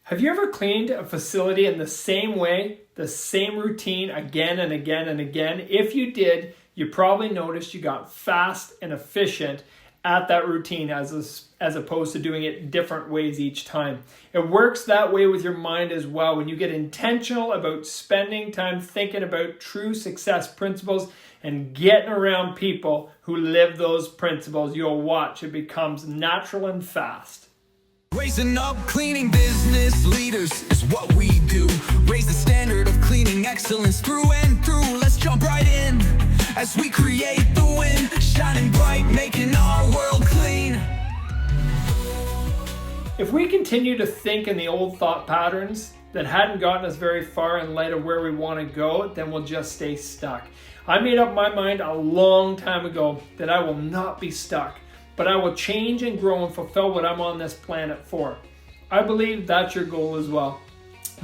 Have you ever cleaned a facility in the same way, the same routine again and again and again? If you did, you probably noticed you got fast and efficient at that routine as opposed to doing it different ways each time. It works that way with your mind as well. When you get intentional about spending time thinking about true success principles and getting around people who live those principles, you'll watch it becomes natural and fast. Raising up cleaning business leaders is what we do. Raise the standard of cleaning excellence through and through. Let's jump right in as we create the win, shining bright, making our world clean. If we continue to think in the old thought patterns that hadn't gotten us very far in light of where we want to go, then we'll just stay stuck. I made up my mind a long time ago that I will not be stuck, but I will change and grow and fulfill what I'm on this planet for. I believe that's your goal as well.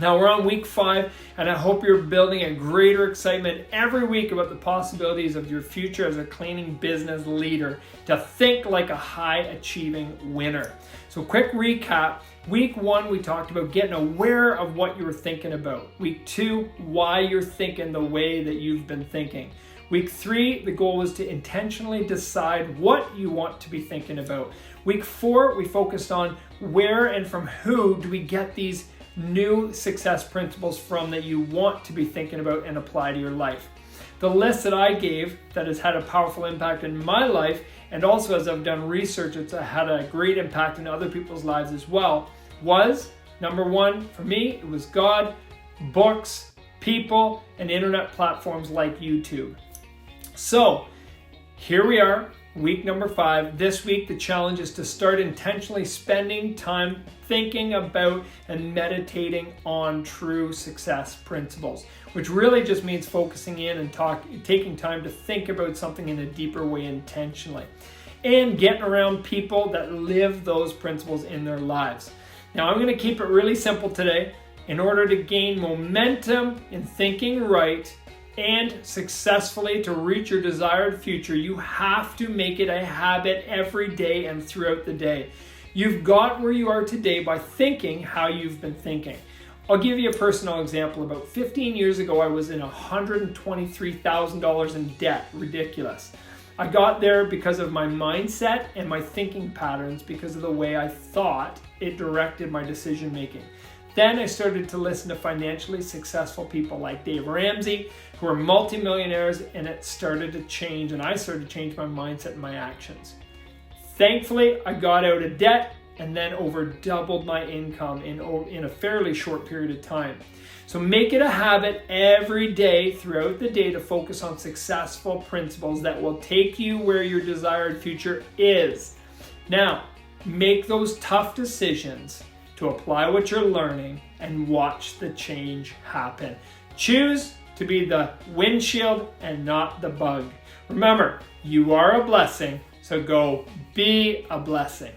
Now we're on week 5, and I hope you're building a greater excitement every week about the possibilities of your future as a cleaning business leader, to think like a high-achieving winner. So quick recap. Week 1, we talked about getting aware of what you were thinking about. Week 2, why you're thinking the way that you've been thinking. Week 3, the goal was to intentionally decide what you want to be thinking about. Week 4, we focused on where and from who do we get these new success principles from that you want to be thinking about and apply to your life. The list that I gave that has had a powerful impact in my life, and also as I've done research, it's had a great impact in other people's lives as well, was number 1, for me, it was God, books, people, and internet platforms like YouTube. So here we are, week number 5. This week, the challenge is to start intentionally spending time thinking about and meditating on true success principles, which really just means focusing in and taking time to think about something in a deeper way intentionally, and getting around people that live those principles in their lives. Now, I'm going to keep it really simple today. In order to gain momentum in thinking right and successfully to reach your desired future, you have to make it a habit every day and throughout the day. You've got where you are today by thinking how you've been thinking. I'll give you a personal example. About 15 years ago, I was in $123,000 in debt. Ridiculous. I got there because of my mindset and my thinking patterns, because of the way I thought it directed my decision making. Then I started to listen to financially successful people like Dave Ramsey, who are multimillionaires, and it started to change, and I started to change my mindset and my actions. Thankfully, I got out of debt and then over doubled my income in a fairly short period of time. So make it a habit every day throughout the day to focus on successful principles that will take you where your desired future is. Now, make those tough decisions to apply what you're learning and watch the change happen. Choose to be the windshield and not the bug. Remember, you are a blessing, so go be a blessing.